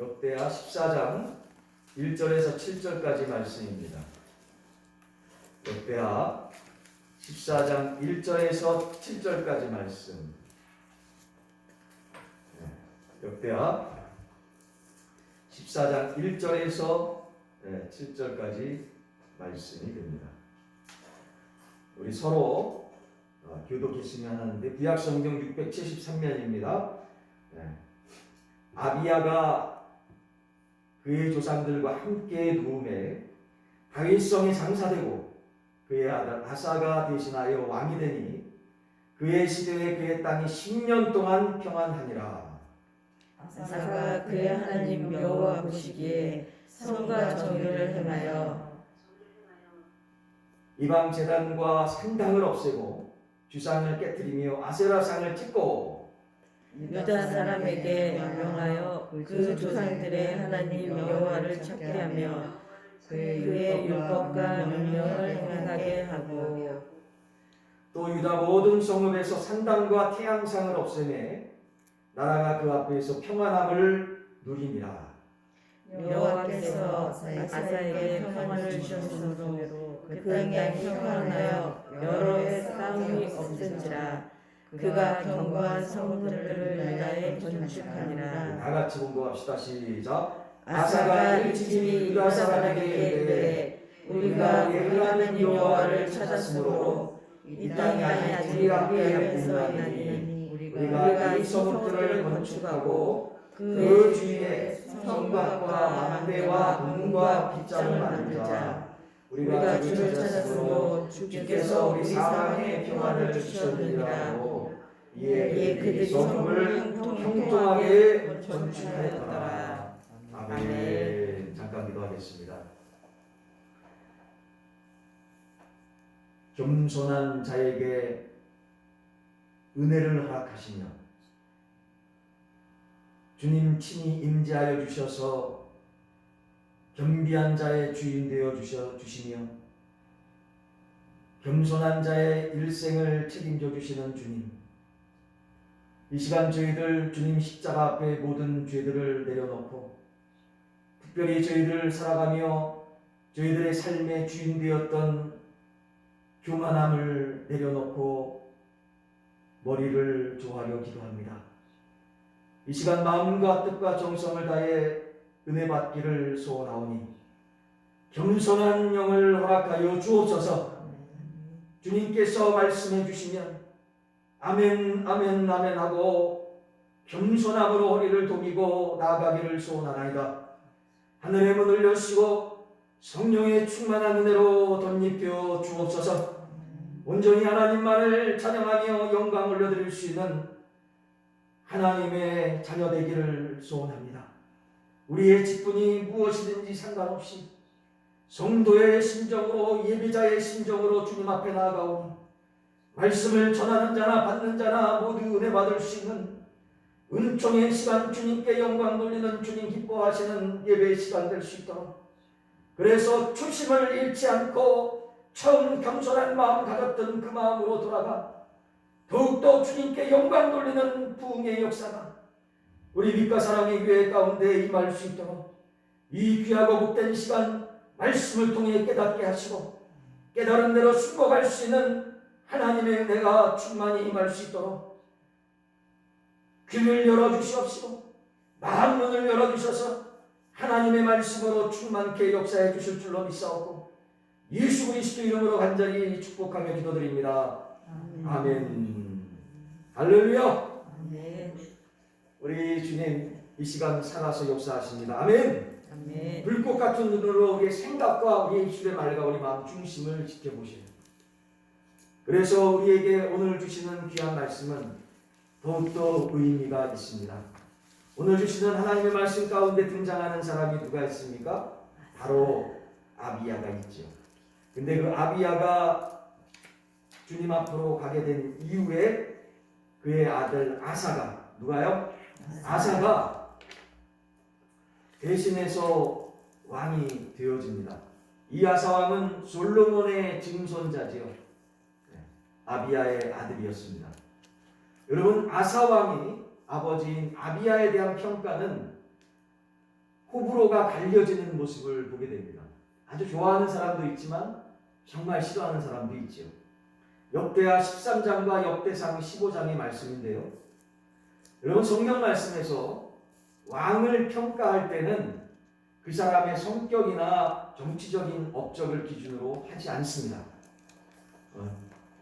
역대하 14장 1절에서 7절까지 말씀입니다. 역대하 14장 1절에서 7절까지 말씀. 역대하 14장 1절에서 7절까지 말씀이 됩니다. 우리 서로 교독했으면 하는데 구약성경 673면입니다. 아비야가 그의 조상들과 함께 누움에 다윗성이 장사되고 그의 아들 아사가 대신하여 왕이 되니 그의 시대에 그의 땅이 10년 동안 평안하니라. 아사가 그의 하나님 여호와 보시기에 선과 정의를 행하여 이방 제단과 산당을 없애고 주상을 깨뜨리며 아세라상을 찍고 유다 사람에게 명령하여 그 조상들의 하나님 여호와를 찾게 하며 그의 율법과 명령을 행하게 하고 또 유다 모든 성읍에서 산당과 태양상을 없애매 나라가 그 앞에서 평안함을 누리니라. 여호와께서 아사에게 평안을 주셨으므로 그 땅이 평안하여 여러 해 싸움이 없은지라. 그가 견고한 성읍들을 유다에 건축하니라. 다 같이 공부합시다. 시작. 아사가 일찍이 유다 사람에게 이르되 우리가 우리 하나님 여호와를 찾았으므로 이 땅이 아직 우리 앞에서 있나니 우리가 이 성읍들을 건축하고 그 주위에 성곽과 망대와 문과 빗장을 만들자. 우리가 주를 찾았으므로 주께서 우리 사방에 평안을 주셨느니라. 이에 그들이 성읍을 형통하게 건축하였더라. 아멘. 잠깐 기도하겠습니다. 겸손한 자에게 은혜를 허락하시며 주님 친히 임재하여 주셔서 겸비한 자의 주인 되어 주시며 겸손한 자의 일생을 책임져 주시는 주님, 이 시간 저희들 주님 십자가 앞에 모든 죄들을 내려놓고 특별히 저희들 살아가며 저희들의 삶의 주인 되었던 교만함을 내려놓고 머리를 조아려 기도합니다. 이 시간 마음과 뜻과 정성을 다해 은혜 받기를 소원하오니 겸손한 영을 허락하여 주옵소서. 주님께서 말씀해 주시면 아멘 아멘 아멘 하고 겸손함으로 허리를 동이고 나아가기를 소원하나이다. 하늘의 문을 여시고 성령의 충만한 은혜로 덧입혀 주옵소서. 온전히 하나님만을 찬양하며 영광 올려드릴 수 있는 하나님의 자녀 되기를 소원합니다. 우리의 직분이 무엇이든지 상관없이 성도의 심정으로 예배자의 심정으로 주님 앞에 나아가오니 말씀을 전하는 자나 받는 자나 모두 은혜 받을 수 있는 은총의 시간, 주님께 영광 돌리는 주님 기뻐하시는 예배의 시간 될 수 있도록, 그래서 초심을 잃지 않고 처음 겸손한 마음 가졌던 그 마음으로 돌아가 더욱더 주님께 영광 돌리는 부흥의 역사가 우리 빛과 사랑의 교회 가운데 임할 수 있도록 이 귀하고 복된 시간 말씀을 통해 깨닫게 하시고 깨달은 대로 순복할 수 있는 하나님의 은혜가 충만히 임할 수 있도록 귀를 열어주시옵시고 마음문을 열어주셔서 하나님의 말씀으로 충만케 역사해 주실 줄로 믿사옵고 예수 그리스도 이름으로 간절히 축복하며 기도드립니다. 아멘. 할렐루야. 아멘. 우리 주님 이 시간 살아서 역사하십니다. 아멘. 아멘. 불꽃 같은 눈으로 우리의 생각과 우리의 입술의 말과 우리 마음 중심을 지켜보시는, 그래서 우리에게 오늘 주시는 귀한 말씀은 더욱더 의미가 있습니다. 오늘 주시는 하나님의 말씀 가운데 등장하는 사람이 누가 있습니까? 바로 아비야가 있죠. 근데 그 아비야가 주님 앞으로 가게 된 이후에 그의 아들 아사가, 누가요? 아사가 대신해서 왕이 되어집니다. 이 아사 왕은 솔로몬의 증손자지요. 아비야의 아들이었습니다. 여러분, 아사 왕이 아버지인 아비야에 대한 평가는 호불호가 갈려지는 모습을 보게 됩니다. 아주 좋아하는 사람도 있지만 정말 싫어하는 사람도 있죠. 역대하 13장과 역대상 15장의 말씀인데요. 여러분 성경 말씀에서 왕을 평가할 때는 그 사람의 성격이나 정치적인 업적을 기준으로 하지 않습니다.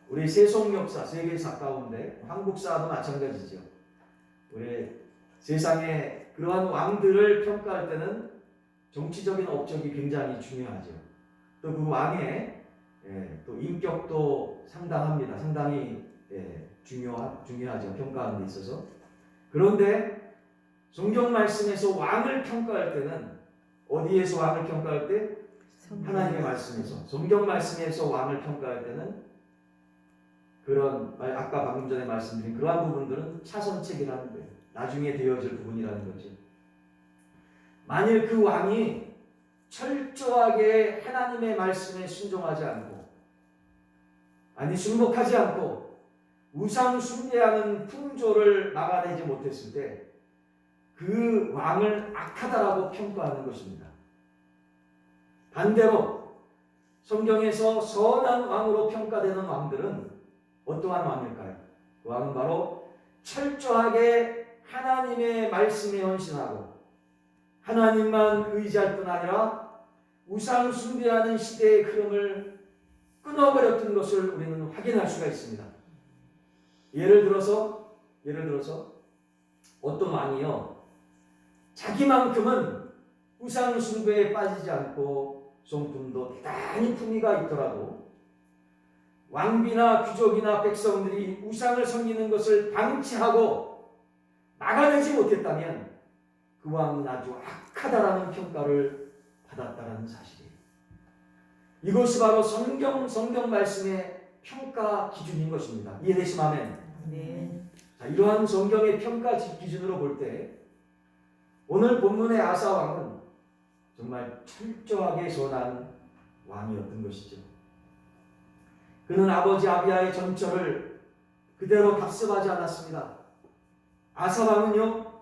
우리 세속 역사, 세계사 가운데 한국사도 마찬가지죠. 우리 세상에 그러한 왕들을 평가할 때는 정치적인 업적이 굉장히 중요하죠. 또 그 왕의 또 인격도 상당합니다. 상당히 중요하죠. 평가하는 데 있어서. 그런데 성경 말씀에서 왕을 평가할 때는 어디에서 왕을 평가할 때? 하나님의 말씀에서. 성경 말씀에서 왕을 평가할 때는 그런 아까 방금 전에 말씀드린 그러한 부분들은 차선책이라는 거예요. 나중에 되어질 부분이라는 거죠. 만일 그 왕이 철저하게 하나님의 말씀에 순종하지 않고 순복하지 않고 우상 숭배하는 풍조를 막아내지 못했을 때 그 왕을 악하다라고 평가하는 것입니다. 반대로 성경에서 선한 왕으로 평가되는 왕들은 어떠한 왕일까요? 그 왕은 바로 철저하게 하나님의 말씀에 헌신하고 하나님만 의지할 뿐 아니라 우상 숭배하는 시대의 흐름을 끊어버렸던 것을 우리는 확인할 수가 있습니다. 예를 들어서 어떤 왕이요, 자기만큼은 우상 숭배에 빠지지 않고 성품도 대단히 품위가 있더라도 왕비나 귀족이나 백성들이 우상을 섬기는 것을 방치하고 막아내지 못했다면 그 왕은 아주 악하다라는 평가를 받았다라는 사실이에요. 이것이 바로 성경 말씀의 평가 기준인 것입니다. 이해되시면 네. 자, 이러한 성경의 평가 기준으로 볼 때 오늘 본문의 아사 왕은 정말 철저하게 선한 왕이었던 것이죠. 그는 아버지 아비야의 전처를 그대로 답습하지 않았습니다. 아사 왕은요,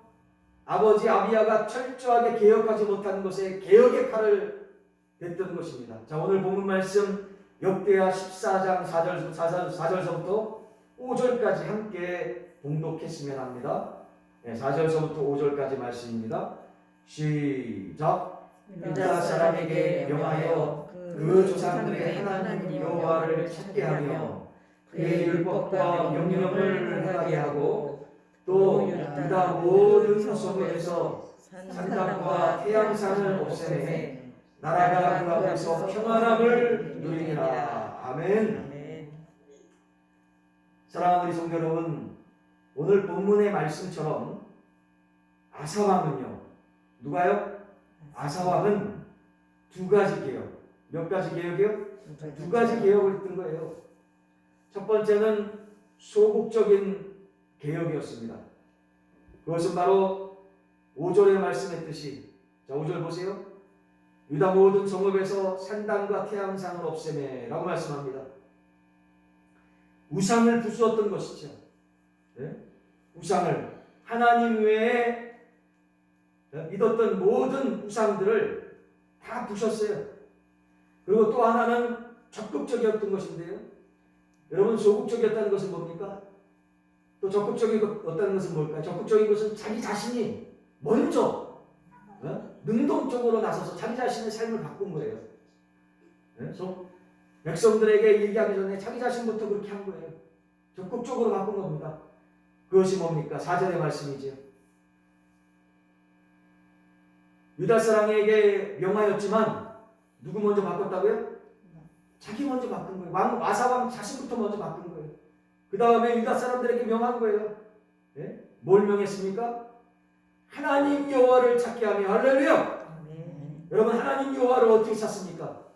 아버지 아비야가 철저하게 개혁하지 못한 것에 개혁의 칼을 댔던 것입니다. 자, 오늘 본문 말씀 역대하 14장 4절서부터 5절까지 함께 봉독했으면 합니다. 4절서부터 5절까지 말씀입니다. 시작. 유다 사람에게 명하여 그 조상들의 하나님 여호와를 찾게 하며 그의 율법과 명령을 행하게 하고 또 유다 모든 성읍에서 산당과 태양상을 없애매 나라가 그 앞에서 평안함을 누리리라. 아멘. 사랑하는 우리 성도 여러분, 오늘 본문의 말씀처럼 아사왕은요, 누가요? 아사왕은 두 가지 개혁. 몇 가지 개혁이요? 두 가지 개혁을 했던 거예요. 첫 번째는 소극적인 개혁이었습니다. 그것은 바로 5절에 말씀했듯이, 자 5절 보세요. 유다 모든 성읍에서 산당과 태양상을 없애매 라고 말씀합니다. 우상을 부수었던 것이죠. 네? 우상을, 하나님 외에 믿었던 모든 우상들을 다 부셨어요. 그리고 또 하나는 적극적이었던 것인데요. 여러분, 소극적이었다는 것은 뭡니까? 또 적극적이었다는 것은 뭘까요? 적극적인 것은 자기 자신이 먼저 능동적으로 나서서 자기 자신의 삶을 바꾼 거예요. 그래서 백성들에게 얘기하기 전에 자기 자신부터 그렇게 한 거예요. 적극적으로 바꾼 겁니다. 그것이 뭡니까? 4절의 말씀이죠. 유다 사람에게 명하였지만 누구 먼저 바꿨다고요? 자기 먼저 바꾼 거예요. 아사왕 자신부터 먼저 바꾼 거예요. 그 다음에 유다 사람들에게 명한 거예요. 네? 뭘 명했습니까? 하나님 여호와를 찾게 하며. 할렐루야. 여러분, 하나님 여호와를 어떻게 찾습니까?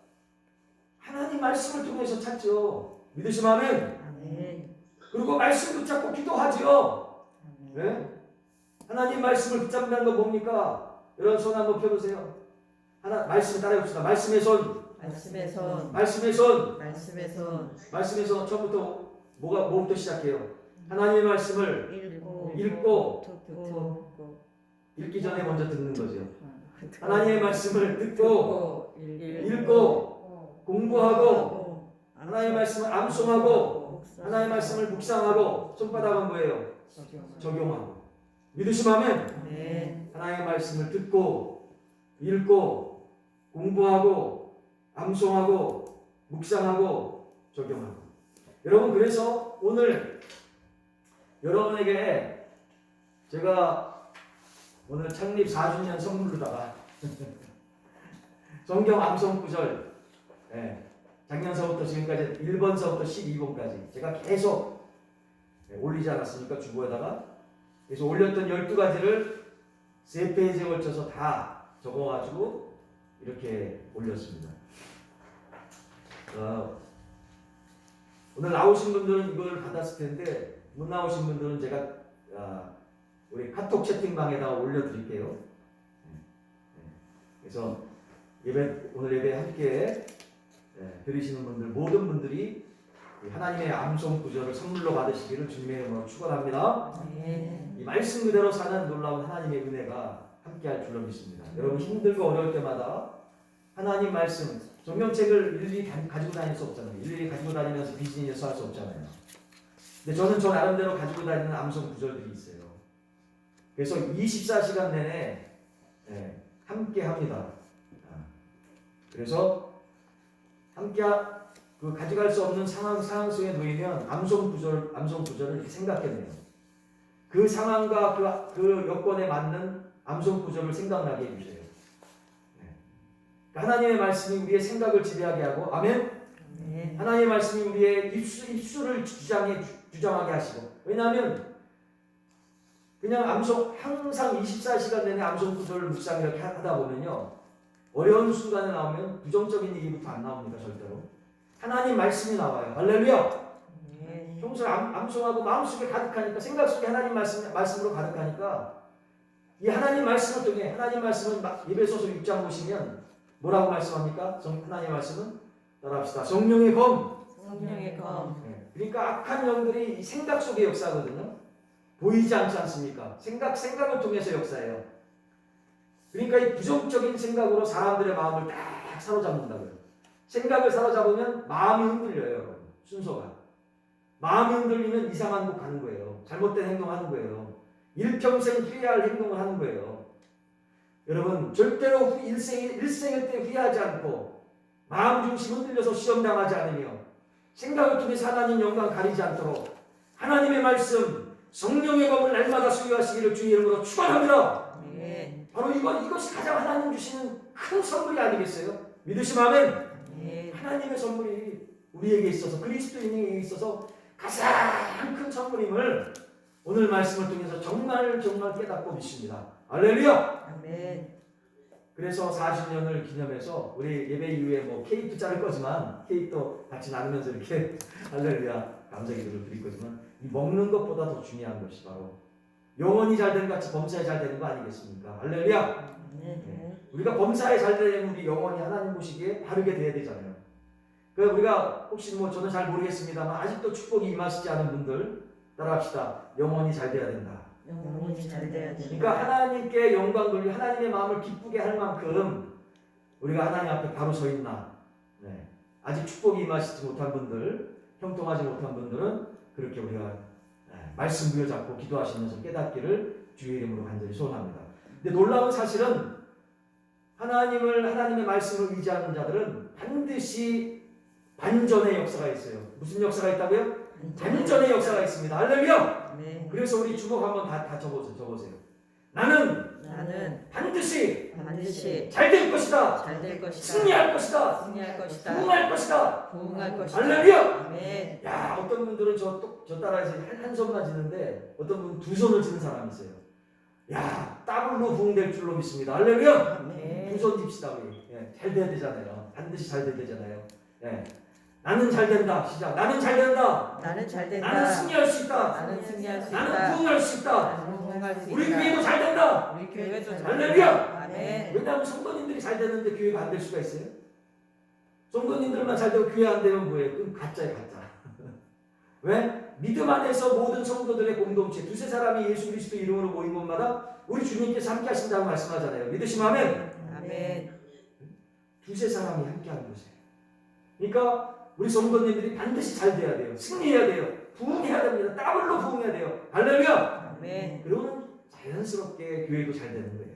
하나님 말씀을 통해서 찾죠. 믿으시면 아멘. 그리고 말씀 붙잡고 기도하죠. 네? 하나님 말씀을 붙잡는다는 건 뭡니까? 여러분, 손 한번 펴보세요. 말씀 따라해봅시다. 말씀의 손. 말씀의 손. 처음부터 뭐부터 시작해요? 하나님의 말씀을 읽고 듣고, 읽기 전에 먼저 듣는 거죠. 하나님의 말씀을 듣고 읽고 공부하고 하나님의 말씀을 암송하고 하나님의 말씀을 묵상하고 손바닥은 뭐예요? 적용하고 믿으시면 네. 하나님의 말씀을 듣고 읽고 공부하고 암송하고 묵상하고 적용하고 여러분 그래서 오늘 여러분에게 제가 오늘 창립 4주년 선물로다가 성경 암송 구절 작년서부터 지금까지 1번서부터 12번까지 제가 계속 올리지 않았습니까? 주보에다가 그래서 올렸던 12가지를 3페이지에 걸쳐서 다 적어가지고 이렇게 올렸습니다. 오늘 나오신 분들은 이걸 받았을 텐데 못 나오신 분들은 제가 우리 카톡 채팅방에다가 올려드릴게요. 그래서 오늘 예배 함께 들으시는 분들 모든 분들이 하나님의 암송 구절을 선물로 받으시기를 주님의 이름으로 축원합니다. 이 말씀 그대로 사는 놀라운 하나님의 은혜가 함께할 줄로 믿습니다. 여러분 힘들고 어려울 때마다 하나님 말씀 성경책을 일일이 가지고 다닐 수 없잖아요. 일일이 가지고 다니면서 비즈니스 할 수 없잖아요. 근데 저는 저 나름대로 가지고 다니는 암송 구절들이 있어요. 그래서 24시간 내내 함께 합니다. 그래서 함께 그 가져갈 수 없는 상황 속에 놓이면 암송 구절을 이렇게 생각해내요. 그 상황과 그 여건에 맞는 암송 구절을 생각나게 해주세요. 하나님의 말씀이 우리의 생각을 지배하게 하고 아멘. 하나님의 말씀이 우리의 입술을 주장하게 하시고 왜냐하면 그냥 항상 24시간 내내 암송 구절을 묵상 이렇게 하다 보면요 어려운 순간에 나오면 부정적인 얘기부터 안 나옵니다. 절대로 하나님 말씀이 나와요. 할렐루야. 평소에 암송하고 마음속에 가득하니까 생각 속에 하나님 말씀으로 가득하니까 이 하나님 말씀을 통해 하나님 말씀은 에베소서 6장 보시면 뭐라고 말씀합니까? 하나님 말씀은 따라합시다. 성령의 검. 그러니까 악한 영들이 생각 속의 역사거든요. 보이지 않지 않습니까? 생각을 통해서 역사해요. 그러니까 이 부정적인 생각으로 사람들의 마음을 딱 사로잡는다고요. 생각을 사로잡으면 마음이 흔들려요, 여러분. 순서가. 마음이 흔들리면 이상한 곳 가는 거예요. 잘못된 행동하는 거예요. 일평생 후회할 행동을 하는 거예요. 여러분 절대로 일생일 때 후회하지 않고 마음 중심 흔들려서 시험당하지 않으며 생각을 통해서 하나님 영광 가리지 않도록 하나님의 말씀 성령의 검을 날마다 수여하시기를 주의 이름으로 축원합니다. 바로 이것이 가장 하나님 주시는 큰 선물이 아니겠어요? 믿으시면 아멘. 하나님의 선물이 우리에게 있어서 그리스도인에게 있어서 가장 큰 선물임을 오늘 말씀을 통해서 정말 깨닫고 믿습니다. 할렐루야. 아멘. 그래서 40년을 기념해서 우리 예배 이후에 뭐 케이크도 자를 거지만 케이크도 같이 나누면서 이렇게 할렐루야 감사기도를 드릴 거지만 이 먹는 것보다 더 중요한 것이 바로 영혼이 잘 되는 것 같이 범사에 잘 되는 거 아니겠습니까? 할렐루야. 우리가 범사에 잘 되려면 우리 영혼이 하나님 보시기에 바르게 돼야 되잖아요. 그래서 우리가 혹시 뭐 저는 잘 모르겠습니다만 아직도 축복이 임하시지 않은 분들 따라합시다. 영혼이 잘 돼야 된다. 영혼이 잘 돼야 된다. 그러니까 하나님께 영광 돌리 하나님의 마음을 기쁘게 할 만큼 우리가 하나님 앞에 바로 서 있나. 아직 축복이 임하시지 못한 분들, 형통하지 못한 분들은 그렇게 우리가 말씀 부여잡고 기도하시면서 깨닫기를 주의 이름으로 간절히 소원합니다. 근데 놀라운 사실은 하나님의 말씀을 의지하는 자들은 반드시 반전의 역사가 있어요. 무슨 역사가 있다고요? 반전의 역사가 있습니다. 할렐루야. 그래서 우리 주목 한번 다 적어보세요. 나는 반드시 잘 될 것이다. 승리할 것이다. 부흥할 것이다. 할렐루야. 야, 어떤 분들은 저 따라해서 한 손만 지는데 어떤 분은 두 손을 지는 사람이 있어요. 야, 더블로 부흥될 줄로 믿습니다. 할렐루야. 두 손 짚시다 우리. 잘 돼야 되잖아요. 반드시 잘 돼야 되잖아요. 나는 잘 된다. 시작. 나는 잘 된다. 나는 승리할 수 있다. 나는 부흥할 수 있다. 우리 교회도 잘 된다. 할렐루야. 왜냐하면 성도님들이 잘 되는데 교회가 안 될 수가 있어요? 성도님들만 잘 되고 교회 안 되면 뭐예요? 그럼 가짜예요, 가짜. 왜? 믿음 안에서 모든 성도들의 공동체, 두세 사람이 예수 그리스도 이름으로 모인 곳마다 우리 주님께서 함께 하신다고 말씀하잖아요. 믿으시면 아멘. 아멘. 두세 사람이 함께 하는 곳이에요. 그러니까 우리 성도님들이 반드시 잘 돼야 돼요. 승리해야 돼요. 부흥해야 됩니다. 더블로 부흥해야 돼요. 할렐루야. 아멘. 그러면 자연스럽게 교회도 잘 되는 거예요.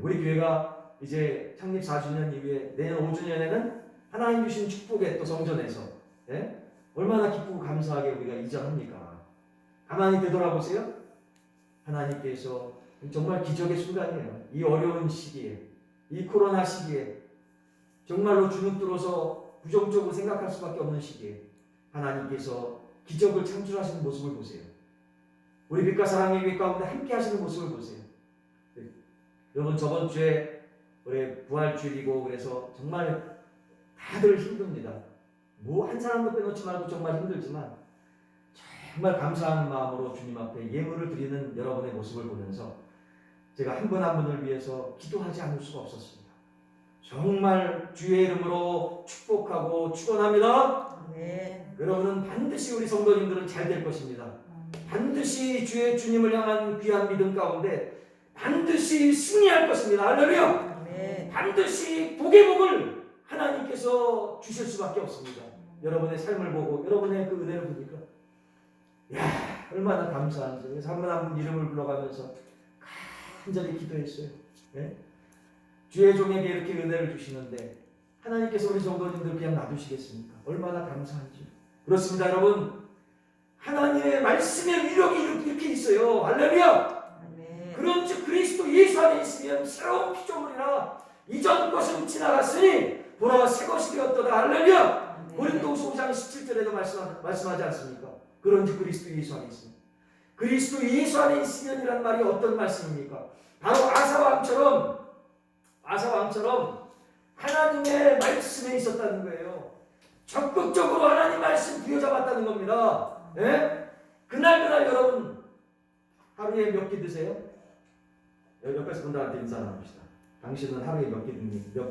우리 교회가 이제 창립 4주년 이후에 내년 5주년에는 하나님 주신 축복에 또 성전에서 얼마나 기쁘고 감사하게 우리가 이전합니까? 가만히 되돌아보세요. 하나님께서 정말 기적의 순간이에요. 이 어려운 시기에, 이 코로나 시기에 정말로 주눅 들어서 부정적으로 생각할 수밖에 없는 시기에 하나님께서 기적을 창출하시는 모습을 보세요. 우리 빛과 사랑의 교회 가운데 함께 하시는 모습을 보세요. 여러분 저번 주에 우리 부활주일이고 그래서 정말 다들 힘듭니다. 뭐 한 사람도 빼놓지 말고 정말 힘들지만 정말 감사하는 마음으로 주님 앞에 예물을 드리는 여러분의 모습을 보면서 제가 한 분 한 분을 위해서 기도하지 않을 수가 없었습니다. 정말 주의 이름으로 축복하고 축원합니다. 아멘. 여러분은 반드시 우리 성도님들은 잘 될 것입니다. 반드시 주님을 향한 귀한 믿음 가운데 반드시 승리할 것입니다. 할렐루야. 아멘. 반드시 복의 복을 하나님께서 주실 수밖에 없습니다. 여러분의 삶을 보고 여러분의 그 은혜를 보니까 야 얼마나 감사한지. 그래서 한 분 한 분 이름을 불러가면서 간절히 기도했어요. 네? 주의 종에게 이렇게 은혜를 주시는데 하나님께서 우리 성도님들 그냥 놔두시겠습니까? 얼마나 감사한지. 그렇습니다 여러분. 하나님의 말씀의 위력이 이렇게 있어요. 할렐루야. 아멘. 그런즉 그리스도 예수 안에 있으면 새로운 피조물이라 이전 것은 지나갔으니 보라 새 것이 되었도다. 할렐루야. 고린도후서 5장 17절에도 말씀하지 않습니까? 그런즉 그리스도 예수 안에 있으면. 그리스도 예수 안에 있으면이란 말이 어떤 말씀입니까? 바로 아사왕처럼 하나님의 말씀에 있었다는 거예요. 적극적으로 하나님 말씀 부여잡았다는 겁니다. 예? 그날 여러분 하루에 몇 끼 드세요? 옆에서 분들한테 인사 나눕시다. 당신은 하루에 몇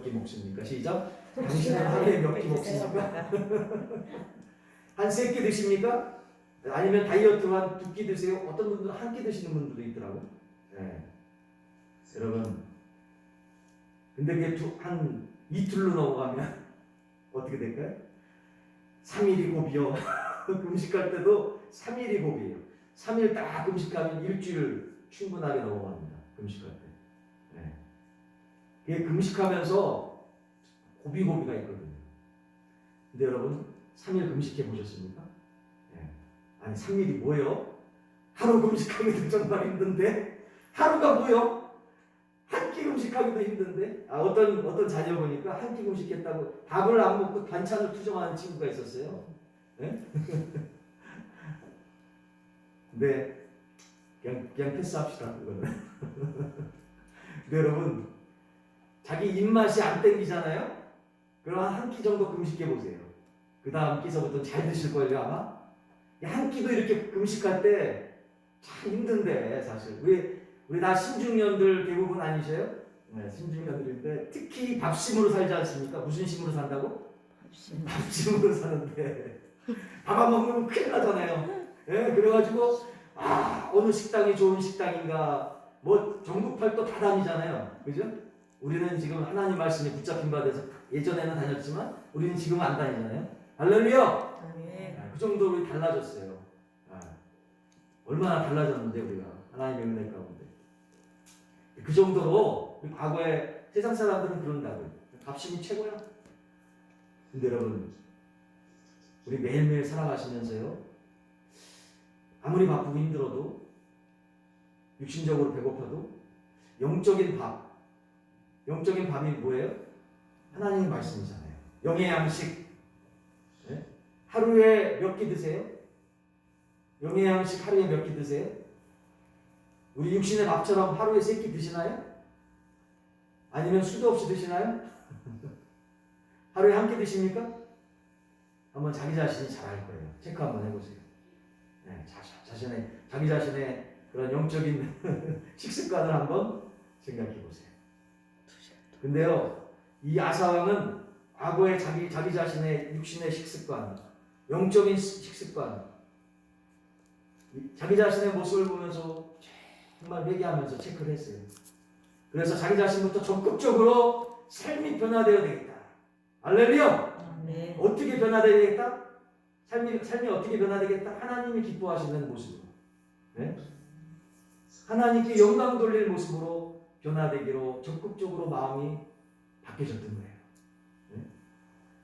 끼 먹습니까? 시작. 당신은 하루에 몇 끼 먹습니까? 한 3끼 드십니까? 아니면 다이어트로 한 2끼 드세요? 어떤 분들은 한 끼 드시는 분들도 있더라고요. 네. 여러분 근데 그게 한 이틀로 넘어가면 어떻게 될까요? 3일이 고비요. 금식할 때도 3일이 고비예요. 3일 딱 금식하면 일주일 충분하게 넘어갑니다. 금식할 때. 네. 그게 금식하면서 고비가 있거든요. 근데 여러분 3일 금식해 보셨습니까? 네. 아니 3일이 뭐예요? 하루 금식하기도 정말 힘든데 하루가 뭐요? 한 끼 금식하기도 힘든데 어떤 자녀 보니까 한 끼 금식했다고 밥을 안 먹고 반찬을 투정하는 친구가 있었어요. 네? 근데 그냥 패스합시다 그거는. 근데 여러분 자기 입맛이 안 땡기잖아요. 그럼 한 끼 정도 금식해 보세요. 그 다음 끼서부터 잘 드실 거예요 아마. 한 끼도 이렇게 금식할 때 참 힘든데 사실 우리 다 신중년들 대부분 아니셔요? 네, 신중년들인데 특히 밥심으로 살지 않습니까? 무슨 심으로 산다고? 밥심으로 사는데 밥 안 먹으면 큰일 나잖아요. 예, 그래가지고 어느 식당이 좋은 식당인가 뭐 전국팔도 다 다니잖아요. 그죠? 우리는 지금 하나님 말씀에 붙잡힌 바 돼서 예전에는 다녔지만 우리는 지금은 안 다니잖아요. 할렐루야. 아멘. 그 정도로 우리 달라졌어요. 얼마나 달라졌는데 우리가 하나님의 은혜 가운데 그 정도로 우리 과거에 세상 사람들은 그런다고요. 밥심이 최고야. 근데 여러분 우리 매일매일 살아가시면서요 아무리 바쁘고 힘들어도 육신적으로 배고파도 영적인 밥이 뭐예요? 하나님의 말씀이잖아요. 영의 양식. 네? 하루에 몇 끼 드세요? 영의 양식 하루에 몇 끼 드세요? 우리 육신의 밥처럼 하루에 3끼 드시나요? 아니면 수도 없이 드시나요? 하루에 한 끼 드십니까? 한번 자기 자신이 잘 알 거예요. 체크 한번 해보세요. 네, 자기 자신의 그런 영적인 식습관을 한번 생각해 보세요. 근데요, 이 아사왕은 과거에 자기 자신의 육신의 식습관, 영적인 식습관, 자기 자신의 모습을 보면서 정말 회개하면서 체크를 했어요. 그래서 자기 자신부터 적극적으로 삶이 변화되어야 되겠다. 할렐루야! 아멘. 어떻게 변화되어야 되겠다? 삶이 어떻게 변화되겠다? 하나님이 기뻐하시는 모습으로. 네? 하나님께 영광 돌릴 모습으로 변화되기로 적극적으로 마음이 바뀌어졌던 거예요. 네?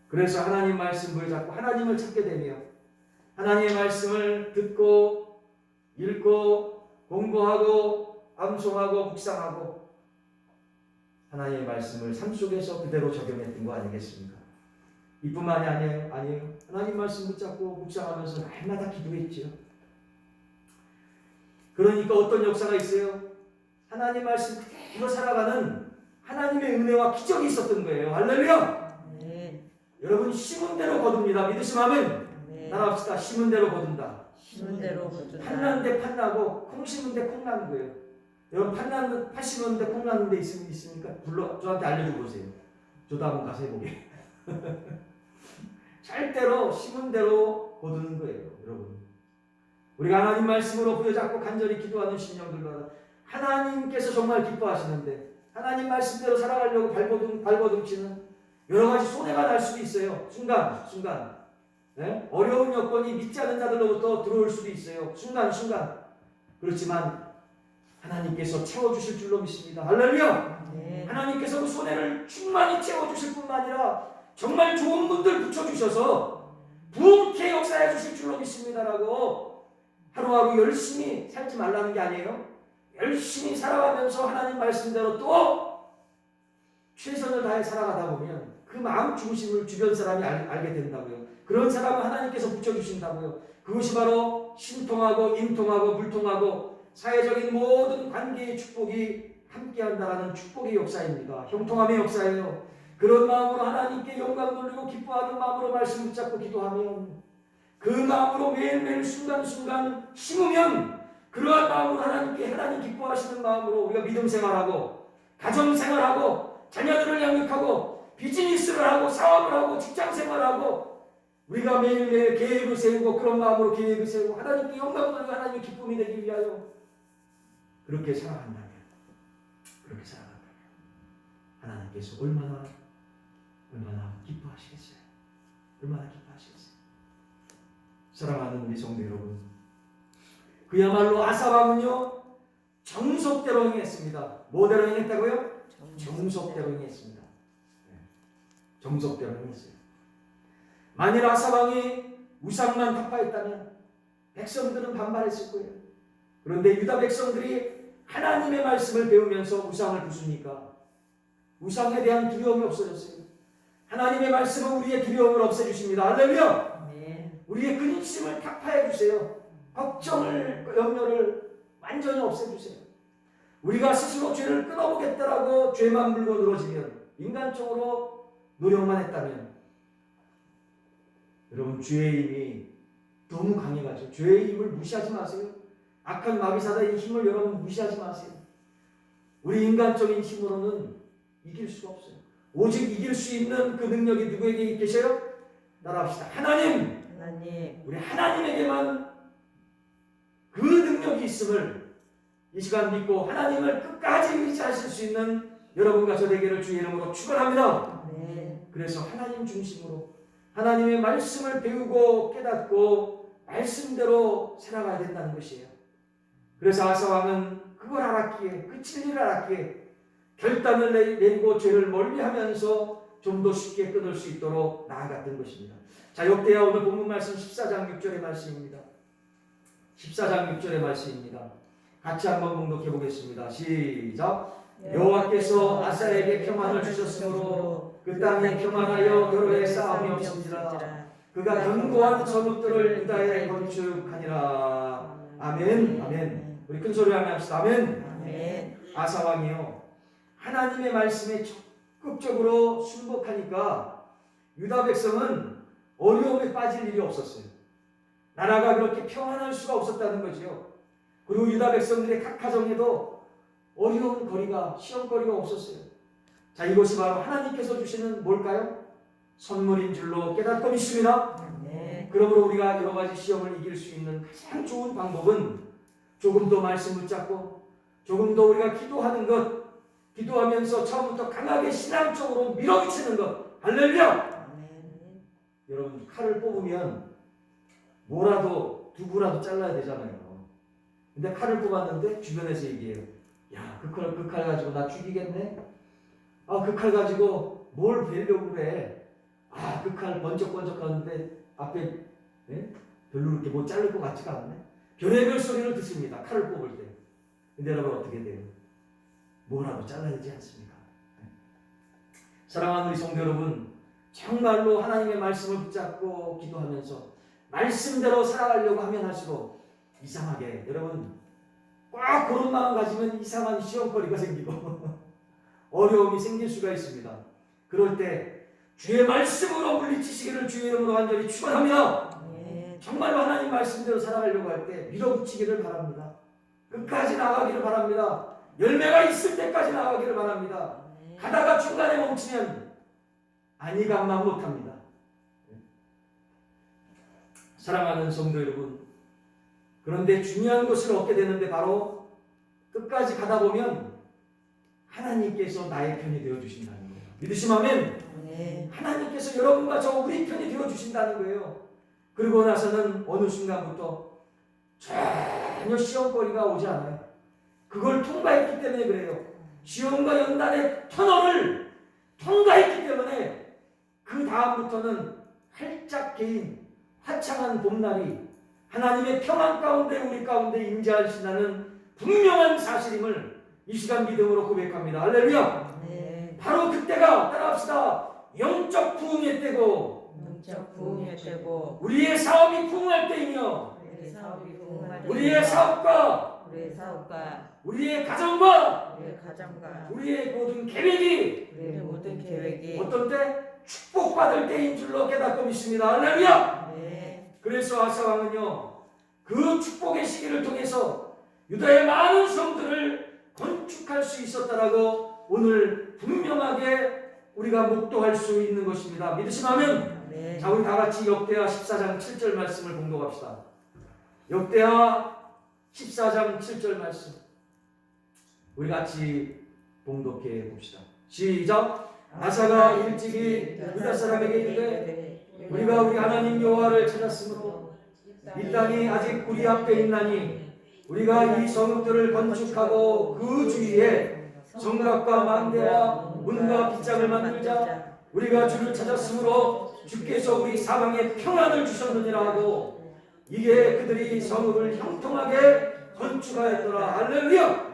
그래서 하나님 말씀을 잡고 하나님을 찾게 되며 하나님의 말씀을 듣고 읽고 공부하고 암송하고 묵상하고 하나님의 말씀을 삶 속에서 그대로 적용했던 거 아니겠습니까? 이뿐만이 아니에요. 하나님 말씀 붙잡고 묵상하면서 날마다 기도했지요. 그러니까 어떤 역사가 있어요? 하나님 말씀 그대로 살아가는 하나님의 은혜와 기적이 있었던 거예요. 할렐루야! 아멘. 여러분 심은 대로 거둡니다. 믿으시면 아멘. 아멘. 따라합시다. 심은 대로 거둔다. 심은 대로 거둔다. 판난 데 판나고 콩 심은 데 콩 나는 거예요. 여러분 팥 심은 데 콩 나는 데 있습니까? 저한테 알려줘 보세요. 저도 한번 가서 해보게. 절대로 심은 대로 거두는 거예요. 여러분 우리가 하나님 말씀으로 부여잡고 간절히 기도하는 심령들과 하나님께서 정말 기뻐하시는데 하나님 말씀대로 살아가려고 발버둥치는 여러 가지 손해가 날 수도 있어요. 순간 네? 어려운 여건이 믿지 않는 자들로부터 들어올 수도 있어요. 순간 그렇지만 하나님께서 채워주실 줄로 믿습니다. 할렐루야! 네. 하나님께서 그 손해를 충만히 채워주실 뿐만 아니라 정말 좋은 분들 붙여주셔서 부흥케 역사해 주실 줄로 믿습니다라고 하루하루 열심히 살지 말라는 게 아니에요. 열심히 살아가면서 하나님 말씀대로 또 최선을 다해 살아가다 보면 그 마음 중심을 주변 사람이 알게 된다고요. 그런 사람을 하나님께서 붙여주신다고요. 그것이 바로 신통하고 인통하고 물통하고 사회적인 모든 관계의 축복이 함께한다라는 축복의 역사입니다. 형통함의 역사예요. 그런 마음으로 하나님께 영광 돌리고 기뻐하는 마음으로 말씀 붙잡고 기도하면 그 마음으로 매일매일 순간순간 심으면 그러한 마음으로 하나님 기뻐하시는 마음으로 우리가 믿음 생활하고 가정 생활하고 자녀들을 양육하고 비즈니스를 하고 사업을 하고 직장 생활하고 우리가 매일매일 계획을 세우고 그런 마음으로 계획을 세우고 하나님께 영광 돌리고 하나님의 기쁨이 되기 위하여 그렇게 살아간다면 하나님께서 얼마나 기뻐하시겠어요. 얼마나 기뻐하시겠어요. 사랑하는 우리 성도 여러분, 그야말로 아사 왕은요 정석대로 행했습니다. 뭐대로 행했다고요? 정석대로 행했습니다. 정석대로 행했어요. 만일 아사 왕이 우상만 타파했다면 백성들은 반발했을 거예요. 그런데 유다 백성들이 하나님의 말씀을 배우면서 우상을 부수니까 우상에 대한 두려움이 없어졌어요. 하나님의 말씀은 우리의 두려움을 없애주십니다. 할렐루야! 네. 우리의 근심을 타파해 주세요. 걱정을, 염려를 완전히 없애주세요. 우리가 스스로 죄를 끊어보겠다라고 죄만 물고 늘어지면 인간적으로 노력만 했다면 여러분 죄의 힘이 너무 강해가지고 죄의 힘을 무시하지 마세요. 악한 마귀사단의 힘을 여러분 무시하지 마세요. 우리 인간적인 힘으로는 이길 수가 없어요. 오직 이길 수 있는 그 능력이 누구에게 계셔요? 따라합시다. 하나님! 우리 하나님에게만 그 능력이 있음을 이 시간 믿고 하나님을 끝까지 의지하실 수 있는 여러분과 저 되기를 주의 이름으로 축원합니다. 네. 그래서 하나님 중심으로 하나님의 말씀을 배우고 깨닫고 말씀대로 살아가야 된다는 것이에요. 그래서 아사왕은 그걸 알았기에 그 진리를 알았기에 결단을 내리고 죄를 멀리하면서 좀 더 쉽게 끊을 수 있도록 나아갔던 것입니다. 자, 역대하 오늘 본문 말씀 14장 6절의 말씀입니다. 14장 6절의 말씀입니다. 같이 한번 봉독해 보겠습니다. 시작. 여호와께서 아사에게 평안을 주셨으므로 그 땅이 평안하여 여러 해 싸움이 없은지라. 그가 견고한 성읍들을 유다에 건축하니라. 아멘. 아멘. 우리 큰 소리로 합시다. 아멘. 아멘. 아사 왕이요 하나님의 말씀에 적극적으로 순복하니까 유다 백성은 어려움에 빠질 일이 없었어요. 나라가 그렇게 평안할 수가 없었다는 거지요. 그리고 유다 백성들의 각 가정에도 어려운 거리가 시험거리가 없었어요. 자, 이것이 바로 하나님께서 주시는 뭘까요? 선물인 줄로 깨닫고 믿습니다. 네. 그러므로 우리가 여러 가지 시험을 이길 수 있는 가장 좋은 방법은 조금 더 말씀 붙잡고 조금 더 우리가 기도하는 것, 기도하면서 처음부터 강하게 신앙적으로 밀어붙이는 것. 할렐루야! 아멘. 여러분, 칼을 뽑으면 뭐라도 두부라도 잘라야 되잖아요. 근데 칼을 뽑았는데 주변에서 얘기해요. 야, 그 칼 가지고 나 죽이겠네? 아, 그 칼 가지고 뭘 베려고 그래? 아, 그 칼 번쩍번쩍 하는데 앞에 별로 그렇게 못 자를 것 같지가 않네? 별의별 소리를 듣습니다. 칼을 뽑을 때. 근데 여러분 어떻게 돼요? 뭐라도 잘라야 되지 않습니까? 사랑하는 우리 성도 여러분, 정말로 하나님의 말씀을 붙잡고 기도하면서 말씀대로 살아가려고 하면 할수록 이상하게 여러분 꼭 그런 마음 가지면 이상한 시험거리가 생기고 어려움이 생길 수가 있습니다. 그럴 때 주의 말씀으로 물리치시기를 주의 이름으로 간절히 축원합니다. 정말로 하나님 말씀대로 살아가려고 할 때 밀어붙이기를 바랍니다. 끝까지 나가기를 바랍니다. 열매가 있을 때까지 나가기를 바랍니다. 가다가 중간에 멈추면 안위감만 못합니다. 사랑하는 성도 여러분, 그런데 중요한 것을 얻게 되는데 바로 끝까지 가다 보면 하나님께서 나의 편이 되어주신다는 거예요. 믿으시면 하나님께서 여러분과 저 우리 편이 되어주신다는 거예요. 그리고 나서는 어느 순간부터 전혀 시험거리가 오지 않아요. 그걸 통과했기 때문에 그래요. 시험과 연단의 터널을 통과했기 때문에 그 다음부터는 활짝 개인 화창한 봄날이 하나님의 평안 가운데 우리 가운데 임재하신다는 분명한 사실임을 이 시간 믿음으로 고백합니다. 할렐루야. 바로 그때가 따라합시다. 영적 부흥의 때고 영적 부흥의 때고 우리의 사업이 부흥할 때이며 우리의 사업이 부흥할 때이며 우리의 사업과 우리의 사업과 우리의 가정과 우리의 가정과 우리의 모든 계획이 우리의 모든 계획이 어떤 때 축복받을 때인 줄로 깨닫고 믿습니다. 할렐루야. 그래서 아사왕은요 그 축복의 시기를 통해서 유다의 많은 성들을 건축할 수 있었다라고 오늘 분명하게 우리가 목도할 수 있는 것입니다. 믿으시면 자, 우리 다 같이 역대하 14장 7절 말씀을 봉독합시다. 역대하 14장 7절 말씀 우리 같이 봉독해 봅시다. 시작. 아사가 일찍이 유다 사람에게 이르되 우리가 우리 하나님 여호와를 찾았으므로 이 땅이 아직 우리 앞에 있나니 우리가 이 성읍들을 건축하고 그 주위에 성곽과 망대와 문과 빗장을 만들자. 우리가 주를 찾았으므로 주께서 우리 사방에 평안을 주셨느니라 하고 이게 그들이 성읍을 형통하게 건축하였더라. 할렐루야.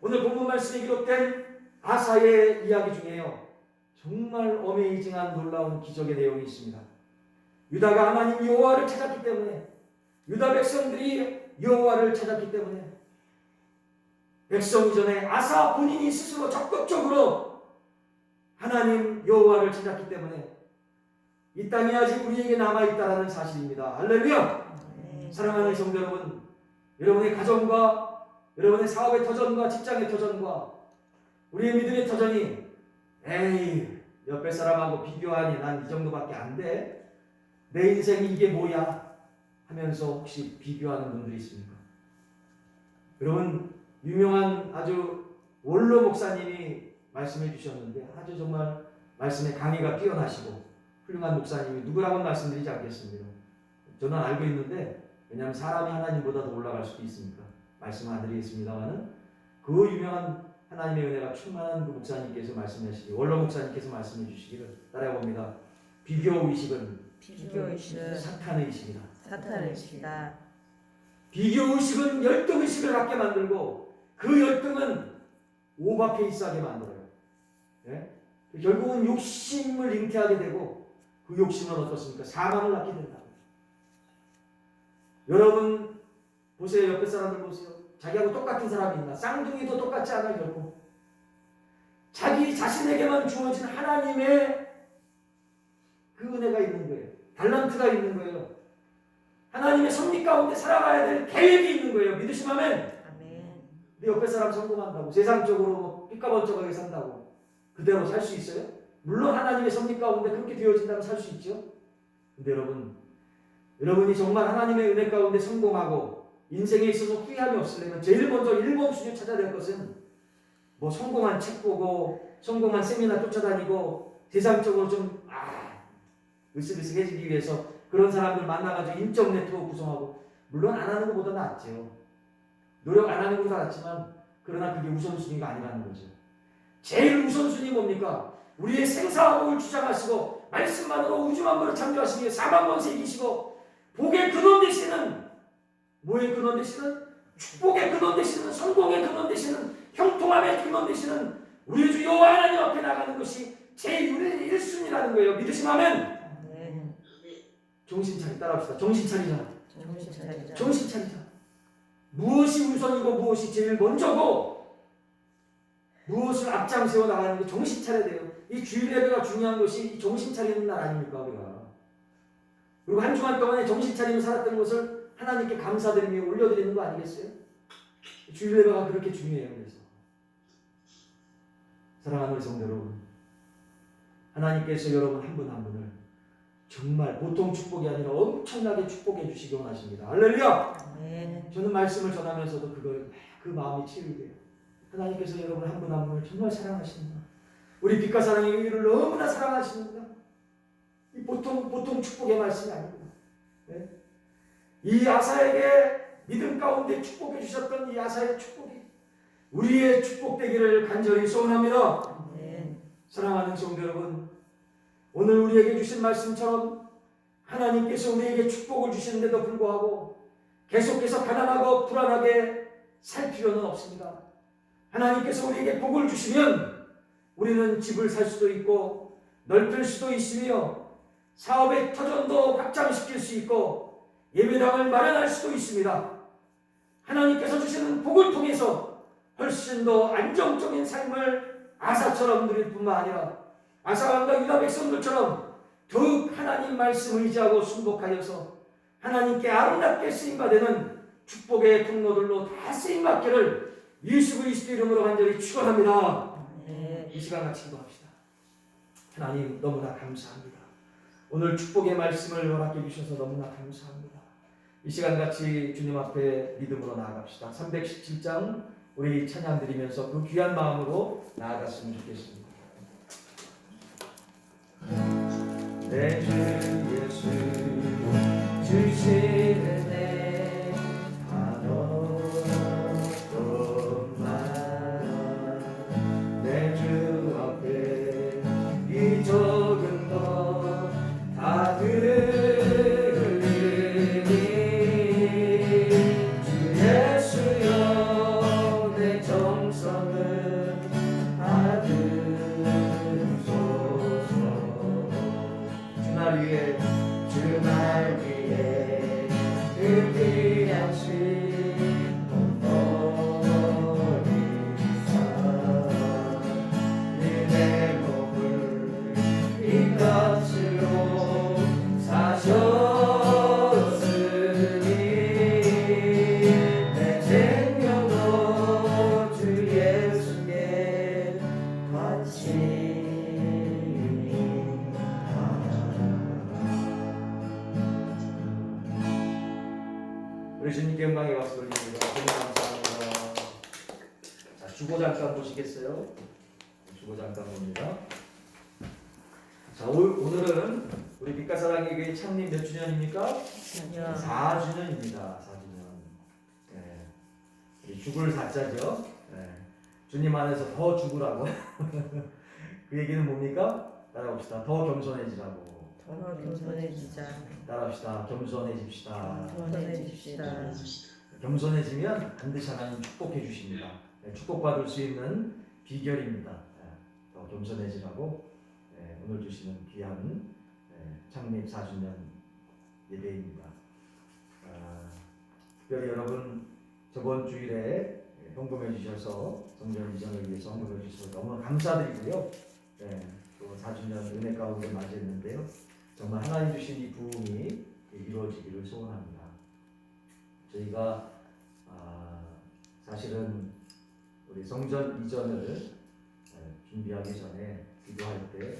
오늘 본문 말씀에 기록된 아사의 이야기 중에요 정말 어메이징한 놀라운 기적의 내용이 있습니다. 유다가 하나님 여호와를 찾았기 때문에 유다 백성들이 여호와를 찾았기 때문에 백성 이전에 아사 본인이 스스로 적극적으로 하나님 여호와를 찾았기 때문에 이 땅이 아직 우리에게 남아있다라는 사실입니다. 할렐루야. 사랑하는 성도 여러분, 여러분의 가정과 여러분의 사업의 터전과 직장의 터전과 우리의 믿음의 터전이 에이 옆에 사람하고 비교하니 난 이 정도밖에 안 돼. 내 인생이 이게 뭐야 하면서 혹시 비교하는 분들이 있습니까? 여러분 유명한 아주 원로 목사님이 말씀해 주셨는데 아주 정말 말씀에 강의가 뛰어나시고 훌륭한 목사님이 누구라고는 말씀드리지 않겠습니다. 저는 알고 있는데 왜냐하면 사람이 하나님보다 더 올라갈 수도 있으니까 말씀 안 드리겠습니다만은 그 유명한 하나님의 은혜가 충만한 그 목사님께서 말씀하시기 원로 목사님께서 말씀해 주시기를 따라해봅니다. 비교의식은 비교의식은 사탄의식이다. 사탄의식이다. 비교의식은 열등의식을 갖게 만들고 그 열등은 오버페이스하게 만들어요. 네? 결국은 욕심을 잉태하게 되고 그 욕심은 어떻습니까? 사망을 낳게 된다. 여러분 보세요. 옆에 사람들 보세요. 자기하고 똑같은 사람이 있나? 쌍둥이도 똑같지 않아 결국. 자기 자신에게만 주어진 하나님의 그 은혜가 있는 거예요. 달란트가 있는 거예요. 하나님의 섭리 가운데 살아가야 될 계획이 있는 거예요. 믿으시면 아멘. 네 옆에 사람 성공한다고 세상적으로 뭐 삐까번쩍하게 산다고 그대로 살 수 있어요? 물론 하나님의 섭리 가운데 그렇게 되어진다면 살 수 있죠. 근데 여러분 여러분이 정말 하나님의 은혜 가운데 성공하고 인생에 있어서 후회함이 없으려면 제일 먼저 1번 순위 찾아야 될 것은 뭐 성공한 책 보고 성공한 세미나 쫓아다니고 세상적으로 좀 으쓱으쓱해지기 위해서 그런 사람들 만나가지고 인적 네트워크 구성하고, 물론 안 하는 것보다 낫죠. 노력 안 하는 것보다 낫지만 그러나 그게 우선순위가 아니라는 거죠. 제일 우선순위 뭡니까? 우리의 생사화복을 주장하시고 말씀만으로 우주 만물을 창조하시기 위해 사방번세 이기시고 복의 근원 되시는, 뭐의 근원 되시는? 축복의 근원 되시는, 성공의 근원 되시는, 형통함의 근원 되시는 우리 주 여호와 하나님 앞에 나가는 것이 제일 1순위라는 거예요. 믿으시면 네. 정신 차리, 따라합시다. 정신 차리자. 정신 차리자. 정신 차리자. 무엇이 우선이고 무엇이 제일 먼저고 무엇을 앞장세워 나가는 게 정신 차려야 돼요. 이 주일 예배가 중요한 것이 정신 차리는 날 아닙니까 우리가. 그리고 한 주간 동안에 정신 차리며 살았던 것을 하나님께 감사드리며 올려드리는 거 아니겠어요? 주일 예배가 그렇게 중요해요. 그래서 사랑하는 우리 성도 여러분, 하나님께서 여러분 한 분 한 분을 정말 보통 축복이 아니라 엄청나게 축복해 주시기 원하십니다. 할렐루야! 네. 저는 말씀을 전하면서도 그 마음이 치유돼요. 하나님께서 여러분 한 분 한 분을 정말 사랑하십니다. 우리 빛과 사랑의 교회를 너무나 사랑하십니다. 이 보통 축복의 말씀이 아닙니다. 네? 이 아사에게 믿음 가운데 축복해 주셨던 이 아사의 축복이 우리의 축복되기를 간절히 소원합니다. 네. 사랑하는 성도 여러분, 오늘 우리에게 주신 말씀처럼 하나님께서 우리에게 축복을 주시는데도 불구하고 계속해서 가난하고 불안하게 살 필요는 없습니다. 하나님께서 우리에게 복을 주시면 우리는 집을 살 수도 있고 넓힐 수도 있으며 사업의 터전도 확장시킬 수 있고 예배당을 마련할 수도 있습니다. 하나님께서 주시는 복을 통해서 훨씬 더 안정적인 삶을 아사처럼 누릴 뿐만 아니라 아사왕과 유다 백성들처럼 더욱 하나님 말씀을 의지하고 순복하여서 하나님께 아름답게 쓰임받는 축복의 통로들로 다 쓰임받기를 예수 그리스도 이름으로 간절히 축원합니다. 네. 이 시간 같이 기도합시다. 하나님 너무나 감사합니다. 오늘 축복의 말씀을 허락해 주셔서 너무나 감사합니다. 이 시간 같이 주님 앞에 믿음으로 나아갑시다. 317장 우리 찬양 드리면서 그 귀한 마음으로 나아갔으면 좋겠습니다. 내 주 예수 주시는 내 한없동만 내 주 앞에 이 적은 것 다 들으니 주 예수여 내 정성을 받으소서. 주날 위해 그 귀한 신 몸버리사 내 몸을 이 값으로 사셨으니 내 생명도 주 예수께 우리 주님께 영광의 박수 올립니다. 너무 감사합니다. 자, 주보 잠깐 보시겠어요? 주보 잠깐 봅니다. 자, 오늘은 우리 빛과 사랑의 교회 창립 몇 주년입니까? 4주년입니다. 4주년. 네. 죽을 4자죠. 네. 주님 안에서 더 죽으라고. 그 얘기는 뭡니까? 따라봅시다. 더 겸손해지라고. 더 겸손해지자. 따라합시다. 겸손해집시다. 겸손해집시다. 겸손해지면 반드시 하나님 축복해 주십니다. 네, 축복받을 수 있는 비결입니다. 네, 더 겸손해지라고 오늘 주시는 귀한 창립 4주년 예배입니다. 특별히 여러분 저번 주일에 헌금해 주셔서 성전 이전을 위해서 헌금해 주셔서 너무 감사드리고요. 네, 또 4주년 은혜 가운데 맞이했는데요. 정말 하나님 주신 이 부흥이 이루어지기를 소원합니다. 저희가 사실은 우리 성전 이전을 준비하기 전에 기도할 때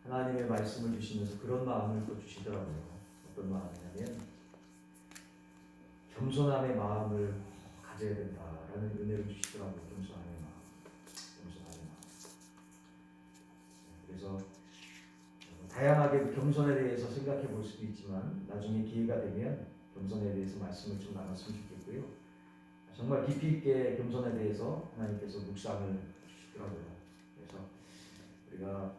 하나님의 말씀을 주시면서 그런 마음을 또 주시더라고요. 어떤 마음이냐면 겸손함의 마음을 가져야 된다라는 은혜를 주시더라고요. 겸손함의 마음. 그래서 다양하게 겸손에 대해서 생각해 볼 수도 있지만 나중에 기회가 되면 겸손에 대해서 말씀을 좀 나눴으면 좋겠고요. 정말 깊이 있게 겸손에 대해서 하나님께서 묵상을 주시더라고요. 그래서 우리가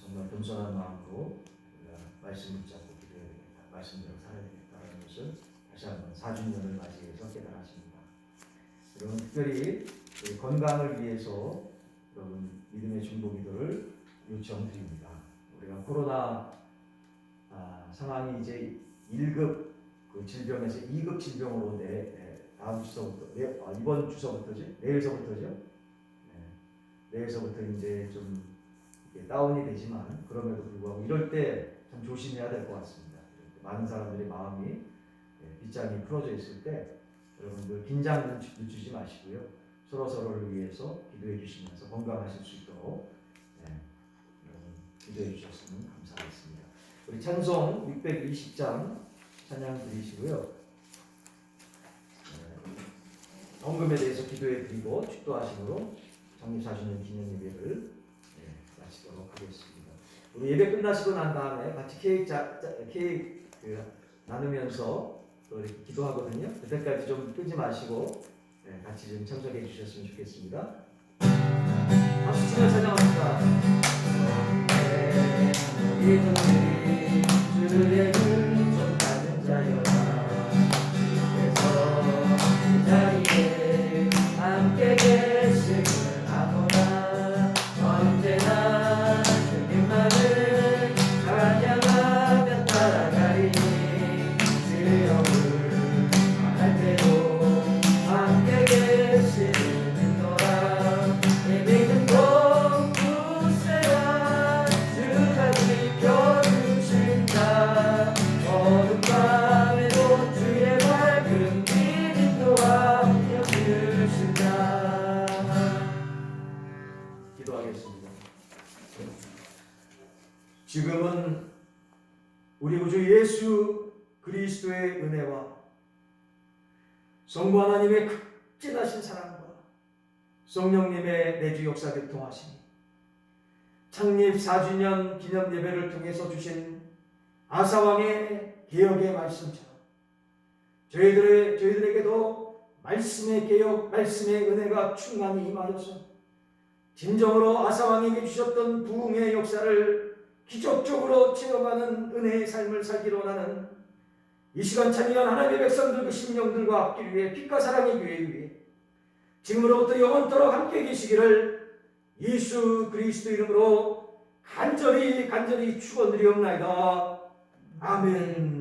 정말 겸손한 마음으로 우리가 말씀을 붙잡고 기도해야 되겠다. 말씀대로 살아야 되겠다라는 것을 다시 한번 4주년을 맞이해서 깨달았습니다. 여러분 특별히 건강을 위해서 여러분 믿음의 중보기도를 요청드립니다. 우리가 코로나 상황이 이제 1급 그 질병에서 2급 질병으로 다음 주서부터 이번 주서부터지 내일서부터죠. 내일서부터 이제 좀 다운이 되지만 그럼에도 불구하고 이럴 때 참 조심해야 될 것 같습니다. 많은 사람들의 마음이 빗장이 풀어져 있을 때 여러분들 긴장 늦추지 마시고요. 서로를 위해서 기도해 주시면서 건강하실 수 있도록 여러분 기도해 주셨으면 감사하겠습니다. 우리 찬송 620장 찬양 드리시고요. 헌금에 대해서 기도해 드리고 축도하심으로 창립 4주년 기념 예배를 마치도록 하겠습니다. 우리 예배 끝나시고 난 다음에 같이 케이크 나누면서 또 이렇게 기도하거든요. 그때까지 좀 끄지 마시고 같이 좀 참석해 주셨으면 좋겠습니다. 박수 치며 찬양합니다. 주의 좀 받은 자여라. 주께서 이 자리에 함께 계시는 아무나 언제나 주님만을 찬양하며 따라가리니 주여를 말할 때도 함께 계시는 인도라. 내 믿음 꼭 굳세라. 주가 지켜주신다. 어둠 밤에도 주의 밝은 빛 인도하여 주신다. 기도하겠습니다. 지금은 우리 구주 예수 그리스도의 은혜와 성부 하나님의 극진하신 사랑과 성령님의 내주 역사 교통하심이 창립 4주년 기념 예배를 통해서 주신 아사왕의 개혁의 말씀처럼 저희들에게도 말씀의 개혁, 말씀의 은혜가 충만히 임하여서 진정으로 아사왕에게 주셨던 부흥의 역사를 기적적으로 체험하는 은혜의 삶을 살기로 원하는 이 시간 참여한 하나님의 백성들 그 심령들과 앞길 위해 빛과 사랑의 교회 위에 지금으로부터 영원토록 함께 계시기를 예수 그리스도 이름으로 간절히 축원드리옵나이다. 아멘.